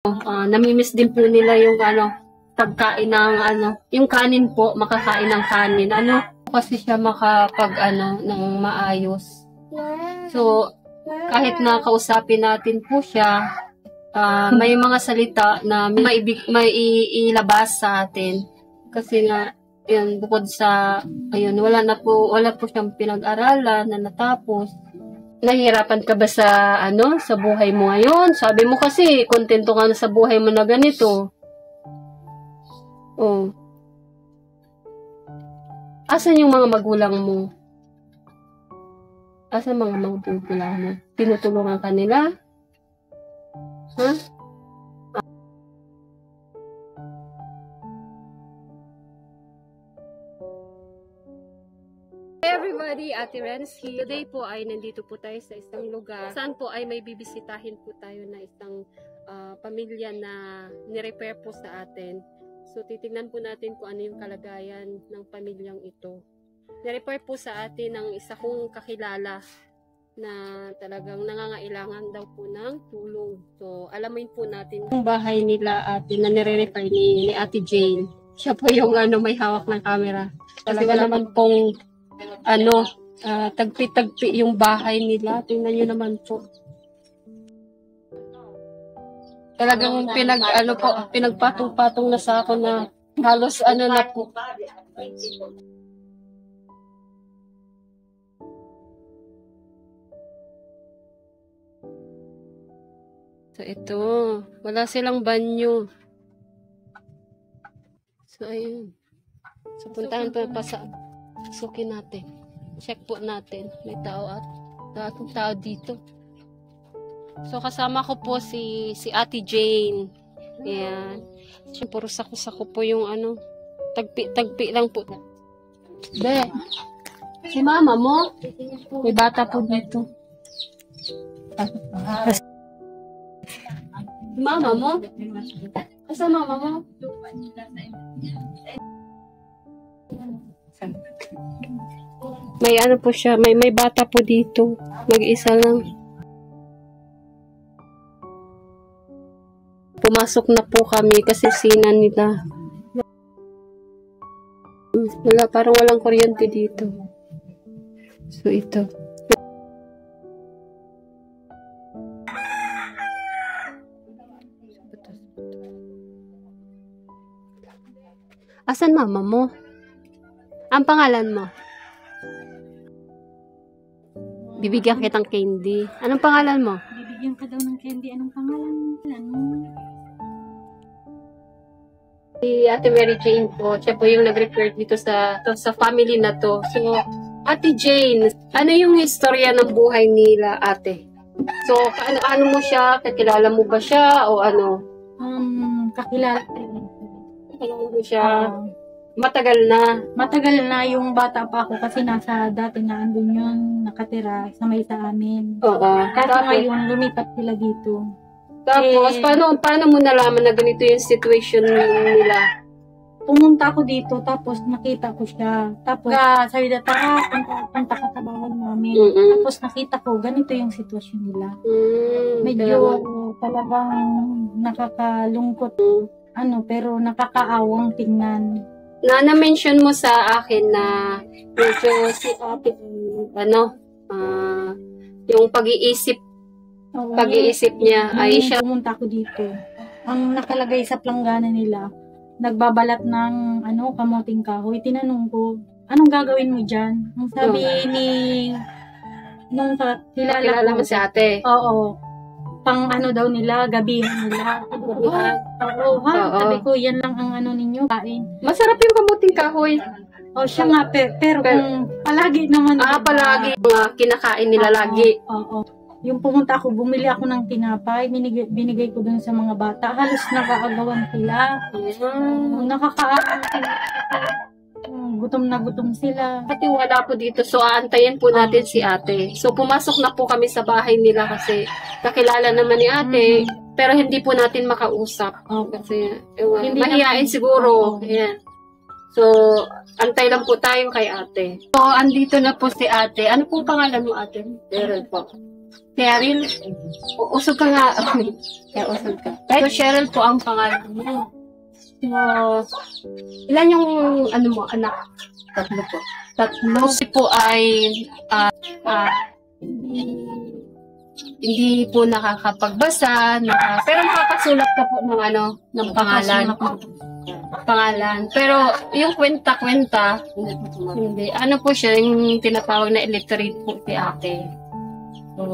Namimiss din po nila yung pagkain ng yung kanin po, makakain ng kanin. Kasi siya makapag ng maayos. So, kahit na kausapin natin po siya, may mga salita na may ilabas sa atin. Kasi nga, yun, bukod sa, wala po siyang pinag-aralan na natapos. Nahihirapan ka ba sa buhay mo ngayon? Sabi mo kasi, kontento ka na sa buhay mo na ganito. Oh. Asan yung mga magulang mo? Asan mga magulang mo? Tinutulungan ka nila? Ha? Hey everybody, Ate Renzi. Today po ay nandito po tayo sa isang lugar. Saan po ay may bibisitahin po tayo na isang pamilya na nirepair po sa atin. So, titignan po natin kung ano yung kalagayan ng pamilyang ito. Nirepair po sa atin ng isa kong kakilala na talagang nangangailangan daw po ng tulong. So, alamin po natin yung bahay nila atin na nire-repair ni Ate Jane. Siya po yung may hawak ng camera. Kasi wala naman pong tagpi-tagpi yung bahay nila. Tingnan nyo naman po. Talagang pinagpatong-patong na sa ako na halos na po. So ito, wala silang banyo. So ayun. So puntahan pa sa sukin natin. Check po natin. May tao tao dito. So, kasama ko po si Ate Jane. Ayan. Puro sako-sako po yung tagpi lang po. Be, si mama mo? May bata po dito. Mama mo? Asa mama mo? May po siya, may bata po dito. Mag-isa lang. Pumasok na po kami kasi sina nila. Wala, parang walang kuryente dito. So, ito. Asan mama mo? Ang pangalan mo? Bibigyan kitang candy. Anong pangalan mo? Bibigyan ka daw ng candy. Anong pangalan mo? Si Ate Mary Jane po, siya po yung nag-repair dito sa family na to. So, Ate Jane, ano yung istorya ng buhay nila, ate? So, ano mo siya? Kakilala mo ba siya? O ano? Kakilala. Kakilala mo siya? Matagal na? Matagal na yung bata pa ako kasi dati na andun yun, nakatira sa may sa amin. Oo. Kasi ngayon, lumipat sila dito. Tapos, paano mo nalaman na ganito yung situation nila? Pumunta ako dito, tapos nakita ko siya. Tapos, sabi na, punta ka sa bahay namin. Tapos nakita ko, ganito yung sitwasyon nila. Medyo talagang nakakalungkot. Pero nakakaawang tingnan. Na-mention mo sa akin na medyo si ate, yung pag-iisip niya ay siya. Pumunta ko dito. Ang nakalagay sa planggana nila, nagbabalat ng kamuting kahoy. Tinanong ko, anong gagawin mo dyan? Ang sabi nung kilala mo si ate. Oo. Pang daw nila, gabihan nila. Sabi ko, yan lang ang ninyo, kain. Masarap yung kamuting kahoy. Siya nga, pero kung palagi naman. Palagi. Kinakain nila lagi. Oo. Yung pumunta ako, bumili ako ng tinapay, binigay ko dun sa mga bata. Halos nakaagawan sila. Gutom na gutom sila. Pati wala po dito. So, aantayin po natin si ate. So, pumasok na po kami sa bahay nila kasi kakilala naman ni ate. Pero hindi po natin makausap. Kasi, mahihain siguro. Ayan. So, antay lang po tayo kay ate. So, andito na po si ate. Ano pong pangalan mo, ate? Daryl po. Cheryl. Usog ka nga. Kaya usog ka. So, Cheryl po ang pangalan mo. So, ilan yung, ano mo, anak? Tatlo po. Tatlo. Si po ay, hindi po nakakapagbasa, pero nakakasulat ka po ng ano, ng pangalan. Pero yung kwenta-kwenta, hindi. Ano po siya, yung tinatawag na illiterate po si ate. So,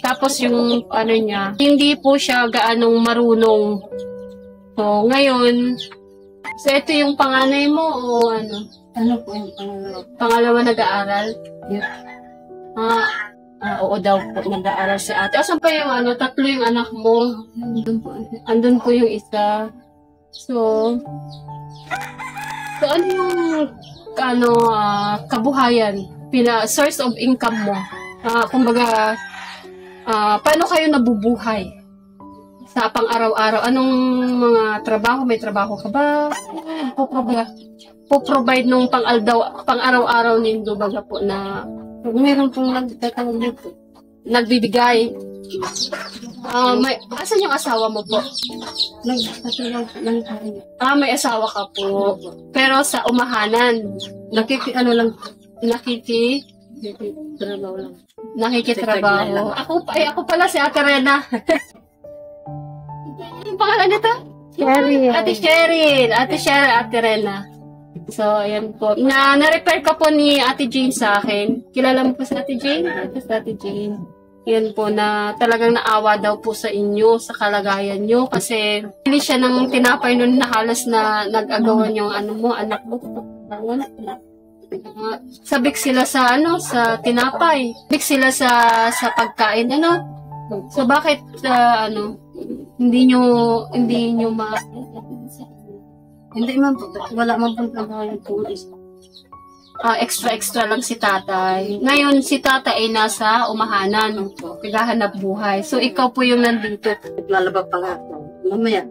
tapos yung ano niya, hindi po siya gaanong marunong. So, ngayon, so ito yung panganay mo o ano? Ano po yung pangalawa? Pangalawa nag-aaral? Yeah. Oo daw po, nag-aaral si ate. Asan pa yung ano, tatlo yung anak mo? Andun po yung isa. So ano yung ano, kabuhayan? Source of income mo? Kumbaga, paano kayo nabubuhay? Sa pang-araw-araw, anong mga trabaho? May trabaho ka ba? Po-provide nung pang-araw-araw ninyo baga po na Meron pong nagtatawag dito. nagbibigay. Asan yung asawa mo po? Nagtatawag lang tayo. May asawa ka po. Pero sa umahanan, Ano lang, trabaho lang. nakikitrabaho. Ako pala si Ate Rena. Yung pangalan nito? Cheryl. Ate Cheryl. Ate Rena. So, ayan po. Na-repair ka po ni Ate Jane sa akin. Kilala mo po si Ate Jane? Ito si Ate Jane. Yan po na talagang naawa daw po sa inyo, sa kalagayan nyo. Kasi hindi siya ng tinapay nun na halos na nag-agawan yung ano mo, anak mo. Sabik sila sa ano, sa tinapay. Sabik sila sa pagkain, ano. So, bakit hindi nyo Hindi man po, wala man po trabaho yung tulis. Extra lang si tatay. Ngayon, si tatay ay nasa umahanan. Naghahanap buhay. So, ikaw po yung nandito. Lalaba pa nga ako. Mamaya.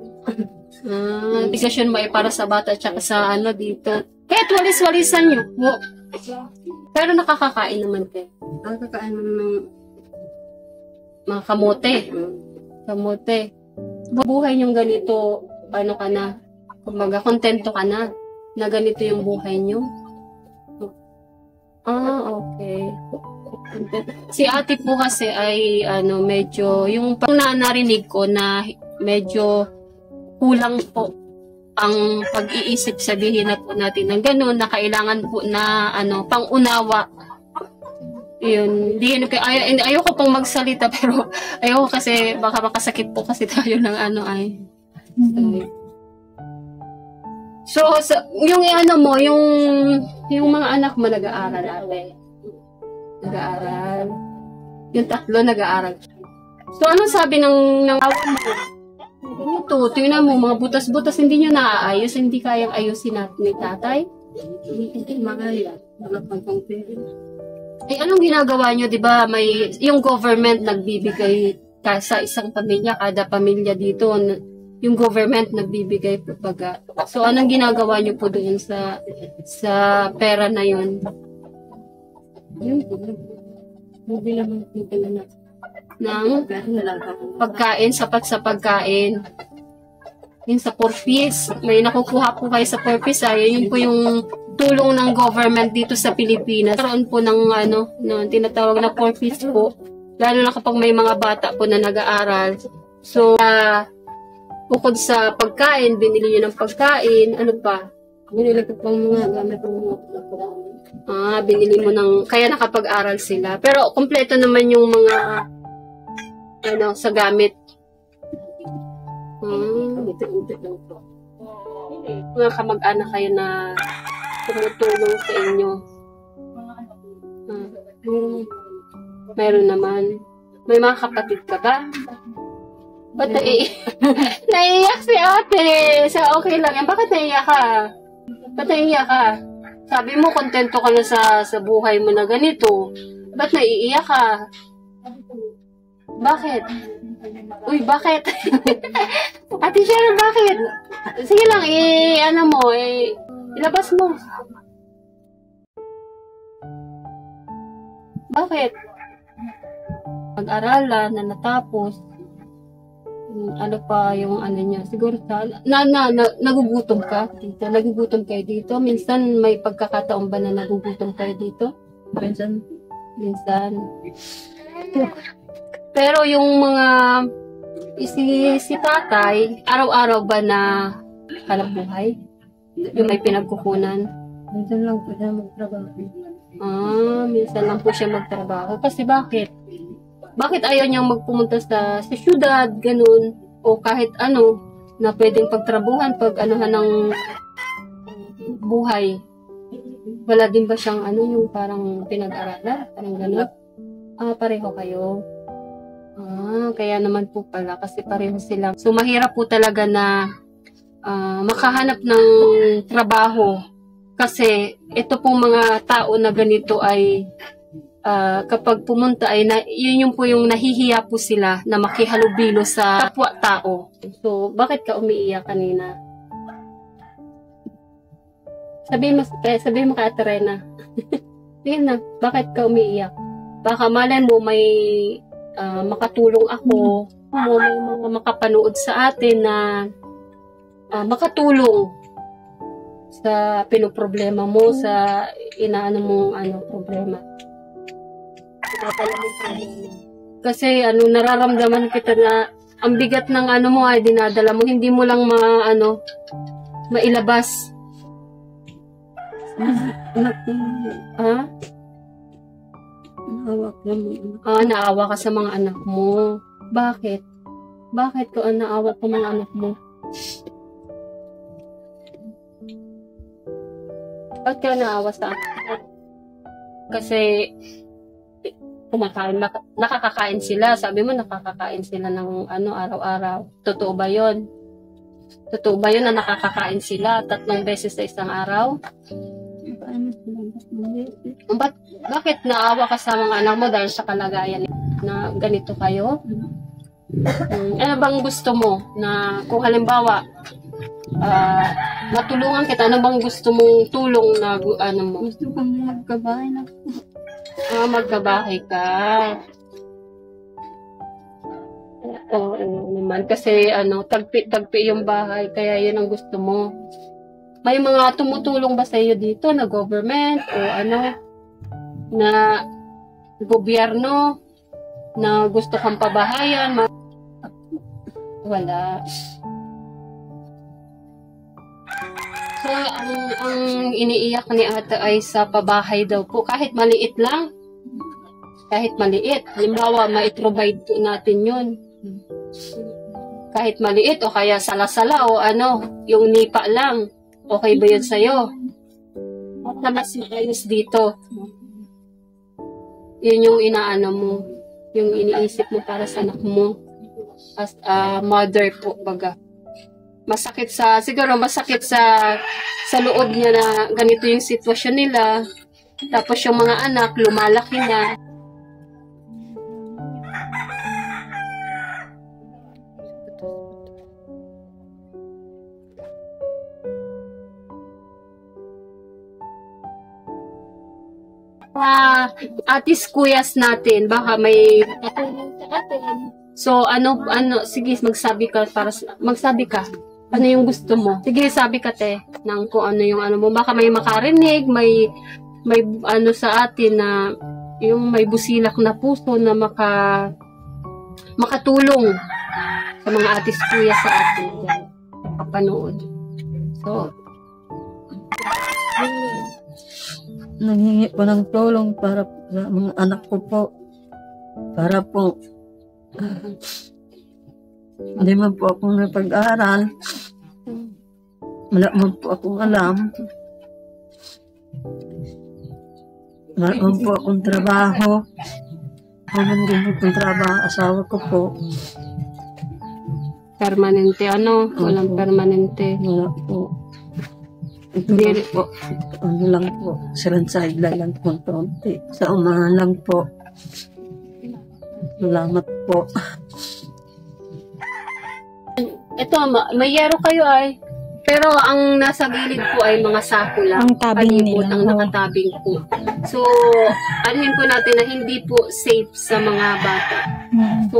Bigasyon mo ay para sa bata at saka sa ano dito. Kahit walis-walisan nyo po. Pero nakakakain naman kayo. Nakakain ng Mga kamote. Kamote. Buhay yung ganito, ano ka na? Kumbaga, kontento ka na ganito yung buhay nyo. Okay. Si ate po kasi ay medyo, yung narinig ko na medyo kulang po ang pag-iisip, sabihin na po natin ng gano'n, na kailangan po na pang-unawa. Yun, ayoko pong magsalita, pero ayoko kasi baka makasakit po kasi tayo ng So, yung yung mga anak mo nag-aaral, ate. Nag-aaral. Yung tatlo nag-aaral. So, anong sabi ng awa mo? Ito, tingnan mo, mga butas-butas, hindi nyo naaayos, hindi kayang ayusin ni tatay? hindi magaya. Wala pang pera. Anong ginagawa nyo, di ba? Yung government nagbibigay sa isang pamilya, kada pamilya dito, yung government nagbibigay po baga. So, anong ginagawa nyo po doon sa pera na yun? Yun po. Mabila mo po na Ng pagkain, sapat sa pagkain. Yung sa purpose. May nakukuha po kayo sa purpose. Yun po yung tulong ng government dito sa Pilipinas. Karoon po ng tinatawag na purpose po. Lalo na kapag may mga bata po na nag-aaral. So, bukod sa pagkain, binili nyo ng pagkain, ano pa? Binili ko pang mga gamit ng mga binili mo kaya nakapag-aral sila. Pero, kompleto naman yung mga, sa gamit. Unti-unti lang po. Mga kamag-anak kayo na tumutulong sa inyo. Meron naman. May mga kapatid ka ba? Ba't naiiyak si ate? Okay lang yan. Bakit naiiyak ka? Ba't naiiyak ka? Sabi mo, kontento ka na sa buhay mo na ganito. Ba't naiiyak ka? Bakit? Uy, bakit? Ate Cheryl, bakit? Sige lang, ilabas mo. Bakit? pag-aralan na natapos. Ano pa yung ano niya, siguro nagugutom ka dito, nagugutom kayo dito, minsan may pagkakataon ba na nagugutom kayo dito? Minsan. Pero yung mga si tatay, araw-araw ba na hanap buhay? Yung may pinagkukunan? Minsan lang po siya magtrabaho. Minsan lang po siya magtrabaho. Kasi bakit? Bakit ayaw niyang magpumunta sa syudad, ganun, o kahit ano, na pwedeng pagtrabuhan, pag anuhan ng buhay? Wala din ba siyang ano, yung parang pinag-aralan? Parang ganun? Pareho kayo. Kaya naman po pala, kasi pareho sila. So, mahirap po talaga na makahanap ng trabaho. Kasi, ito pong mga tao na ganito ay kapag pumunta ay yun yung po yung nahihiya po sila na makihalubilo sa kapwa-tao. So, bakit ka umiiyak kanina? Sabihin mo kay Ate Rena. Sige na, bakit ka umiiyak? Baka malay mo may makatulong ako, may mga makapanood sa atin na makatulong sa pinoproblema mo, sa inaano mong problema. Kasi nararamdaman kita na ang bigat ng mo ay dinadala mo, hindi mo lang mailabas. Naawa ka sa mga anak mo. Bakit? Bakit ka naawa sa mga anak mo? Bakit ka naawa sa anak mo? Kasi nakakakain sila. Sabi mo, nakakakain sila ng araw-araw. Totoo ba yun? Totoo ba yun na nakakakain sila 3 beses sa isang araw? Bakit naawa ka sa mga anak mo dahil sa kalagayan na ganito kayo? Ano bang gusto mo na kung halimbawa matulungan kita, ano bang gusto mong tulong na mo? Gusto kong magkabahay na. Magkabahay ka. Oo naman. Kasi tagpi yung bahay. Kaya yun ang gusto mo. May mga tumutulong ba sa iyo dito na government o na gobyerno na gusto kang pabahayan? Wala. So, ang iniiyak ni ate ay sa pabahay daw po. Kahit maliit lang. Kahit maliit. Halimbawa, ma-provide po natin yun. Kahit maliit o kaya sala-sala o yung nipa lang. Okay ba yun sa'yo? At na mas maayos dito. Yun yung inaano mo. Yung iniisip mo para sa anak mo. As a mother po, baga. Siguro masakit sa loob niya na ganito yung sitwasyon nila. Tapos yung mga anak, lumalaki na. Atis kuyas natin, baka may katulong sa atin. So, sige, magsabi ka. Ano yung gusto mo? Sige, sabi ka, te, ng kung ano yung mo. Baka may makarinig, may sa atin na yung may busilak na puso na makatulong sa mga atis kuya sa atin. Kapanood. So, nanghingi po ng tulong para sa mga anak ko po. Para po hindi man po akong napag-aaral. Wala man po akong alam. Wala man po akong trabaho. Wala din po akong trabaho. Asawa ko po. Permanente Walang permanente. Wala po. Ito lang po. Lang po. Silang-sideline lang po. Konti. Sa umahan lang po. Salamat po. Ito, may yero kayo ay. Pero ang nasa gilid po ay mga sako lang. Ang tabing palibot nila. ang nakatabing po. So, anuhin po natin na hindi po safe sa mga bata. So,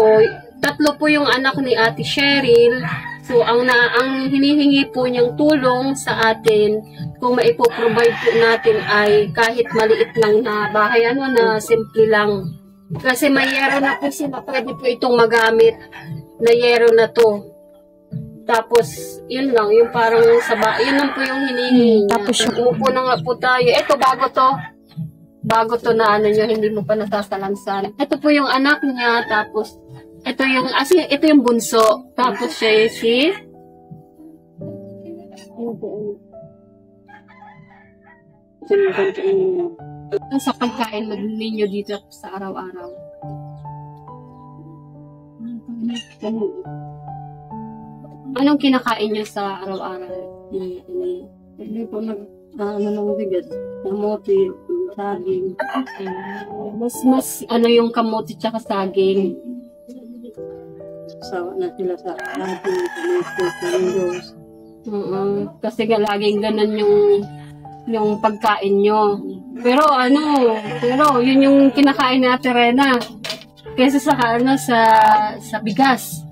3 po yung anak ni Ate Cheryl. So, ang hinihingi po niyang tulong sa atin, kung maipoprovide po natin ay kahit maliit lang na bahay, na simple lang. Kasi may yero na po sila, pwede po itong magamit na yero na to. Tapos, yun lang, yung parang yun lang po yung hinihingi niya. Tapos, umupo na nga po tayo. Ito, bago to na nyo, hindi mo pa nasasalansan. Ito po yung anak niya, tapos, ito yung bunso. Tapos siya sa pagkain ninyo dito sa araw-araw. Anong kinakain niyo sa araw-araw? Hindi po ng bigas, kamote, saging. Mas yung kamote tsaka saging. Sawa na sila sa ating kamote, Kasi laging ganun yung pagkain nyo. Pero yun yung kinakain ni Ate Rena. Kesa sa bigas,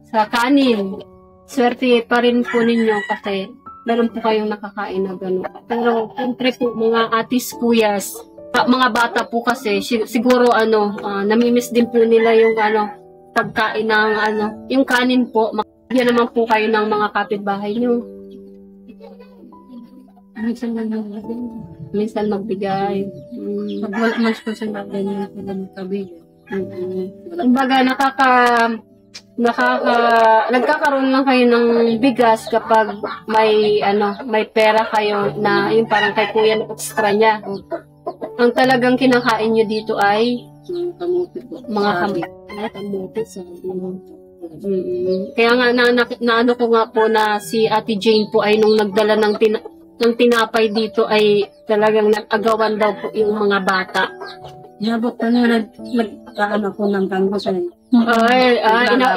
sa kanin. Swerte pa rin po ninyo kasi meron po kayong nakakain na gano'n. Pero siyempre po mga atis, kuyas, mga bata po kasi siguro namimiss din po nila yung pagkain ng yung kanin po. Yan naman po kayo ng mga kapitbahay nyo. Minsan magbigay. Pag wala mas po siya ganyan, sila magkabigay. Kumbaga nagkakaroon lang kayo ng bigas kapag may pera kayo na yung parang kay kuya na extra niya. Ang talagang kinakain nyo dito ay mga kamote sa Kaya nga naano ko nga po na si Ate Jane po ay nung nagdala ng tinapay dito ay talagang nag-agawan daw po yung mga bata. Inabot pa nyo, nagkaan ako ng kanggos ay.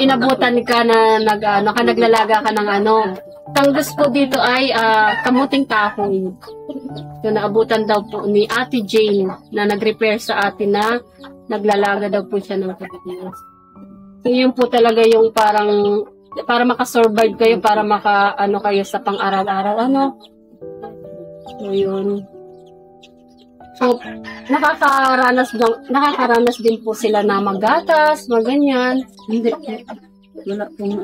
Inabutan ka na naglalaga ka ng Tanggos po dito ay kamuting kahoy. So, naabutan daw po ni Ate Jane na nag-repair sa atin na naglalaga daw po siya ng kamuting. So, yun po talaga yung para makasurvive kayo, para kayo sa pang-araw-araw. So, yun. So, nakakaranas din po sila na magatas, maganyan. Hindi. Wala pong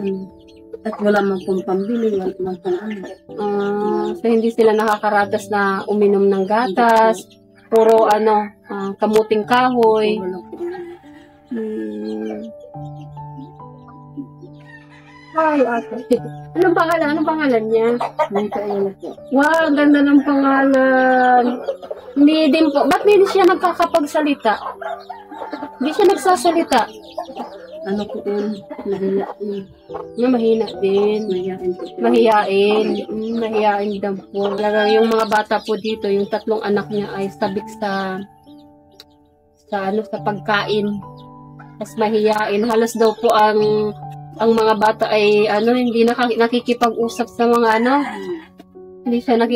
at wala man pong pambili, wala man pong So, hindi sila nakakaratas na uminom ng gatas. Puro kamuting kahoy. Wala pong Ay, ate. Anong pangalan niya? Micaela po. Wow, ang ganda ng pangalan. Hindi din po. Ba't hindi siya nagkakapagsalita? Hindi siya nagsasalita. Ano po yun? Mahiyain. Mahina din. Mahiyain po. Mahiyain daw po. Talagang yung mga bata po dito, yung 3 anak niya ay sabik sa pagkain. Mas mahiyain. Halos daw po ang mga bata ay hindi nakikipag-usap sa mga hindi sila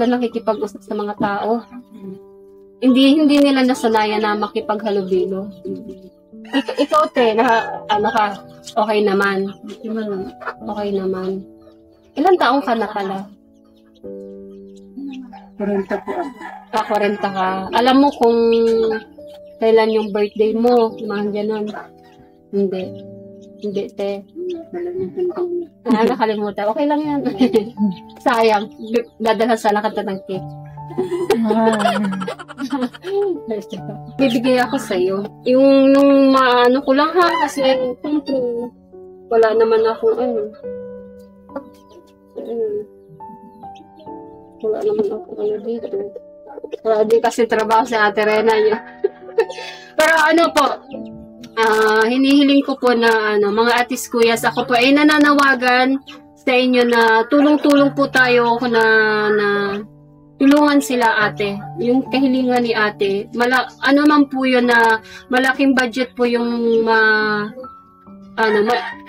nakikipag-usap sa mga tao. Hindi nila nasanayan na makipaghalubilo. Ikaw okay naman. Okay naman. Ilang taong ka na pala? 40 po ako. 40 ka. Alam mo kung kailan yung birthday mo, mga ganon. Hindi, te. Nakalimutan. Okay lang yan. Sayang. Dadalhan sana ka ng cake. Bibigay ako sa'yo. Yung nung maano ko lang kasi siyempre, wala naman ako wala naman ako dito. Wala din kasi trabaho sa Ate Rena yun. Pero po, hinihiling ko po na mga atis kuyas, ako po ay nananawagan sa inyo na tulong-tulong po tayo na tulungan sila ate. Yung kahilingan ni ate, man po yun na malaking budget po yung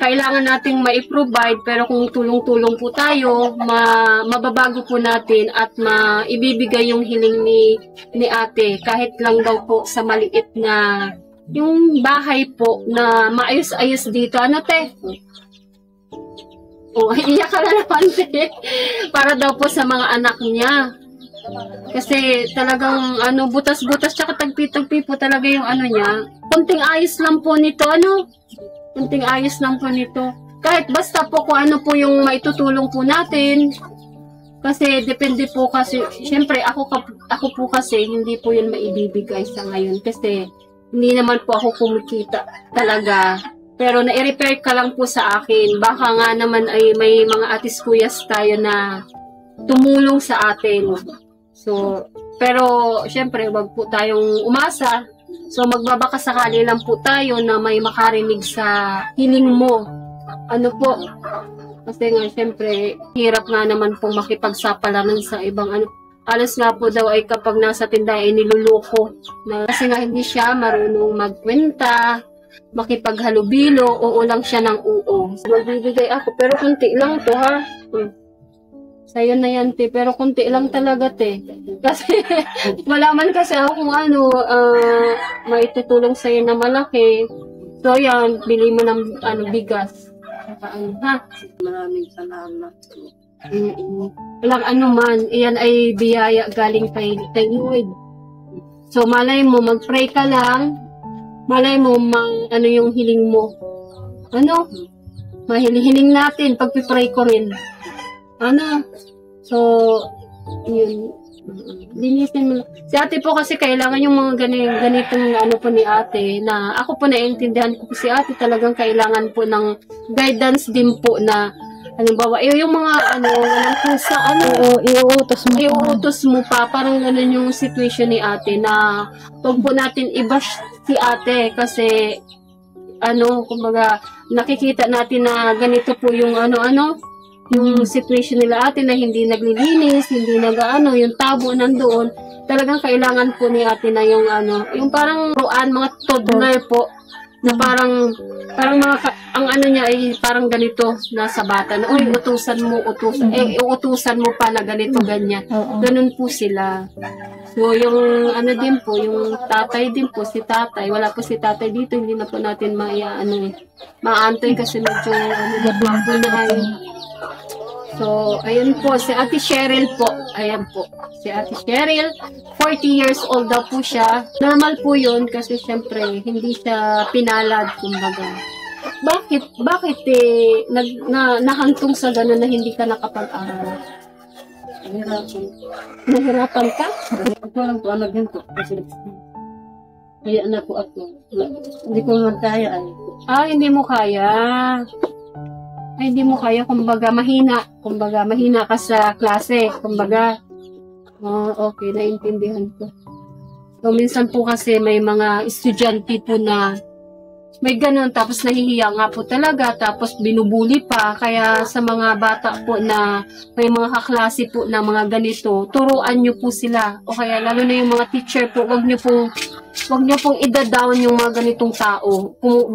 kailangan nating mai-provide, pero kung tulong-tulong po tayo, mababago po natin at maibibigay yung hiling ni ate, kahit lang daw po sa maliit na yung bahay po na maayos-ayos dito. Ano, te? Oh, iyak ka na naman, te. Para daw po sa mga anak niya. Kasi talagang butas-butas tsaka tagpi-tagpi po talaga yung niya. Kunting ayos lang po nito, kunting ayos lang po nito. Kahit basta po kung ano po yung maitutulong po natin. Kasi depende po kasi, syempre ako po kasi hindi po yun maibibigay sa ngayon. Kasi hindi naman po ako kumikita talaga. Pero nai-repair ka lang po sa akin. Baka nga naman ay may mga atis kuyas tayo na tumulong sa atin. So, pero syempre wag po tayong umasa. So magbabaka sakali lang po tayo na may makarinig sa hiling mo. Ano po? Kasi nga syempre hirap nga naman pong makipagsapalaran sa ibang Alas nga po daw ay kapag nasa tindahan ay niluloko. Kasi nga hindi siya marunong magkwenta, makipaghalubilo, oo lang siya ng oo. Magbibigay ako pero kunti lang to ha. Sa'yo na yan, te. Pero kunti lang talaga, te. Kasi, wala man kasi ako kung maitutulong sa'yo na malaki. So, yan. Bili mo ng bigas. Saka ha? Maraming salamat. Walang man. Iyan ay biyaya galing kay Lord. So, malay mo, mag-pray ka lang. Malay mo, yung hiling mo. Mahiling natin. Pagpipray ko rin. So, yun. Linisin mo. Si ate po kasi kailangan yung mga ganitong po ni ate na ako po naiintindihan ko po si ate talagang kailangan po ng guidance din po na halimbawa, yung mga walang pusa, iuutos mo pa. Parang ganun yung situation ni ate na huwag po natin i-bash si ate kasi kumbaga nakikita natin na ganito po yung yung situation nila ate na hindi naglilinis, hindi yung tabo nandoon. Talagang kailangan po ni ate na yung parang ruan, mga toddler po, na parang ang niya ay parang ganito nasa bata na, utusan mo pa na ganito, ganyan. Ganun po sila. So, yung din po, yung tatay din po, si tatay, wala po si tatay dito, hindi na po natin maantay kasi medyo po na ay. So, ayun po, si Ate Cheryl po. Ayan po, si Ate Cheryl. 40 years old daw po siya. Normal po yun kasi syempre, hindi siya pinalad, kumbaga. Bakit nahantong sa gano'n na hindi ka nakapag-aral? Nahirapan ka? Ako lang po, ganito. Kaya na po ako. Hindi ko naman kaya hindi mo kaya. Hindi mo kaya, kumbaga mahina ka sa klase, kumbaga. Okay, naintindihan ko. So, minsan po kasi may mga estudyante po na may ganun, tapos nahihiya nga po talaga, tapos binubuli pa. Kaya sa mga bata po na may mga kaklase po na mga ganito, turuan nyo po sila. O kaya lalo na yung mga teacher po, wag nyo pong ida-down yung mga ganitong tao. Kung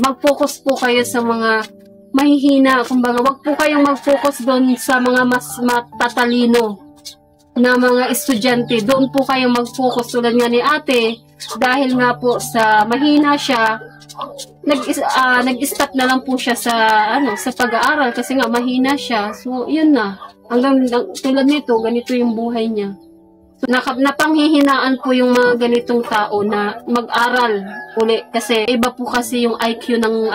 mag-focus po kayo sa mga mahihina, kumbaga, wag po kayong mag-focus doon sa mga mas matatalino na mga estudyante. Doon po kayong mag-focus tulad nga ni ate, dahil nga po sa mahina siya, nag-stop na lang po siya sa pag-aaral kasi nga mahina siya. So, yun na. Hanggang tulad nito, ganito yung buhay niya. So, napanghihinaan po yung mga ganitong tao na mag-aral uli kasi iba po kasi yung IQ ng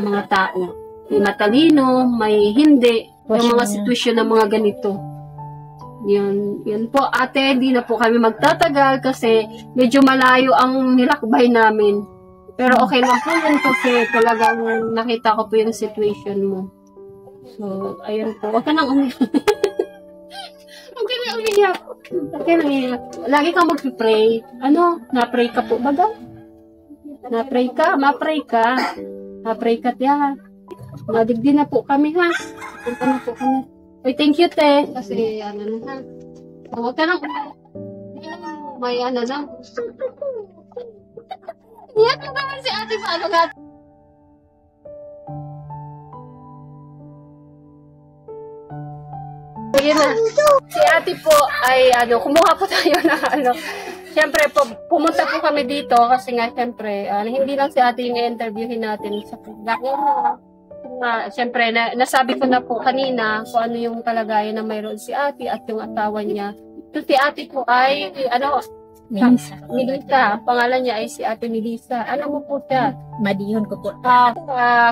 mga tao. May matalino, may hindi, yung mga sitwasyon ng mga ganito. Yun po, ate, hindi na po kami magtatagal kasi medyo malayo ang nilakbay namin. Pero okay lang po yun kasi talagang nakita ko po yung situation mo. So, ayun po. Huwag ka nang umiyak. Huwag ka nang umiyak. Huwag ka nang umiyak. Lagi kang mag-pray. Na-pray ka po baga? Na-pray ka? Ma-pray ka? Ma-pray ka tiya. Madigdi na po kami ha. Punta na po kami. Oy, thank you te. Kasi na ha. Huwag ka nang may na. Iyak na naman si ate paano ka. Ayun na. Si ate po ay kumuha po tayo na Siyempre po, pumunta po kami dito kasi nga siyempre, hindi lang si ate yung i-interviewin natin sa pagdakil. Siyempre, nasabi ko na po kanina kung ano yung kalagayan na mayroon si ate at yung asawa niya. So si ate po ay, Melissa. Pangalan niya ay si ate Melissa. Ano mo po siya? Madihon ko po.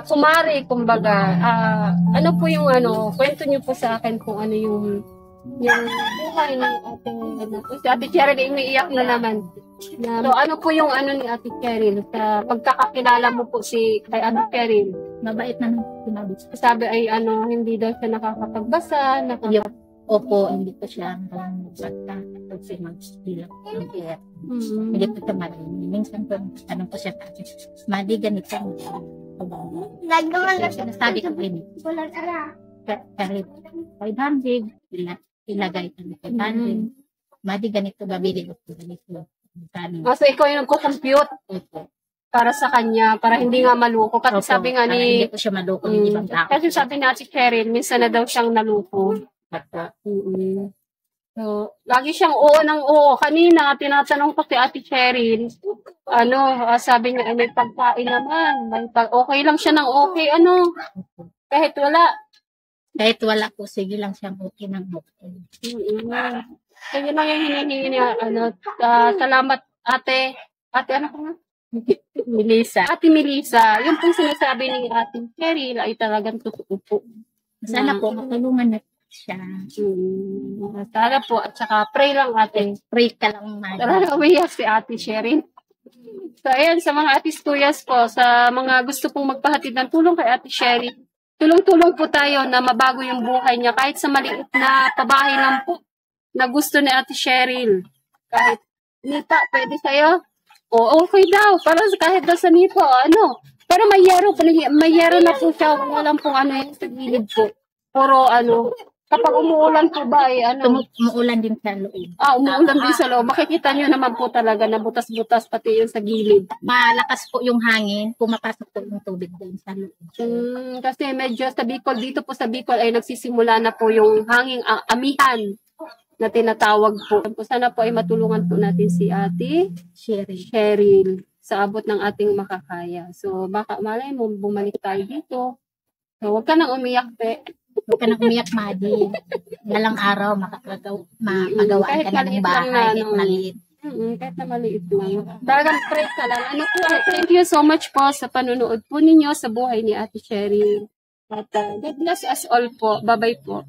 Kumari, kumbaga. Ano po yung kwento niyo po sa akin kung ano yung buhay ni ate, si ate Cheryl, umiiyak na naman. So, ano po yung ni ate Cheryl? Sa pagkakakilala mo po kay ate Cheryl? Mabait na sinabi. Sabi ay hindi daw siya nakakapagbasa. Opo, hindi ko siya magbata. Kasi mag-hilap ng air. Hindi ko siya marinig. Minsan po, tanong ko siya kasi, Madi, ganito. Nagdaman na siya. Sinasabi ko rin. Wala sila. Kahit 500, ilagay ko na 500. Madi, ganito, babili ko ganito. So, ikaw yung nagko-compute para sa kanya, para hindi nga maluko. Kasi sabi nga hindi ko siya maluko ng ibang tao. Kasi sabi na si Cheryl, minsan na daw siyang naluko. So, lagi siyang oo ng oo. Kanina, tinatanong ko si ate Cheryl, sabi niya, may pagkain naman. Okay lang siya ng okay, kahit wala. Kahit wala po, sige lang siyang okay ng okay. Kaya lang yung hinihingi niya, salamat ate. Ate, ano ko nga? Melissa. Ate Melissa, yung pong sinasabi ni ate Cheryl ay talagang totoo po. Sana po, matulungan na siya. Sana po, at saka pray lang ate. Pray ka lang na. Talagang umiyak si ate Cheryl. So, ayan, sa mga atis tuyas po, sa mga gusto pong magpahatid ng tulong kay ate Cheryl, tulong-tulong po tayo na mabago yung buhay niya kahit sa maliit na pabahay lang po na gusto ni ate Cheryl. Kahit nita, pwede sa'yo? Okay daw. Para kahit daw sa nito, Pero may yero na po siya. Walang pong yung sa gilid po. Puro kapag umuulan po ba umuulan din sa loob. Umuulan din sa loob. Makikita nyo naman po talaga na butas-butas pati yung sa gilid. Malakas po yung hangin, pumapasok po yung tubig din sa loob. Kasi medyo sa Bicol, dito po sa Bicol ay nagsisimula na po yung hanging amihan na tinatawag po. Sana po ay matulungan po natin si ate Cheryl sa abot ng ating makakaya. So, baka malay mo, bumalik tayo dito. So, huwag ka nang umiyak, pe. Huwag ka nang umiyak, Madi. Walang araw, magawaan ka na ng bahay. Kahit maliit. Kahit na maliit lang. Talagang pray ka lang. Thank you so much po sa panunood po ninyo sa buhay ni ate Cheryl. At God bless us all po. Bye-bye po.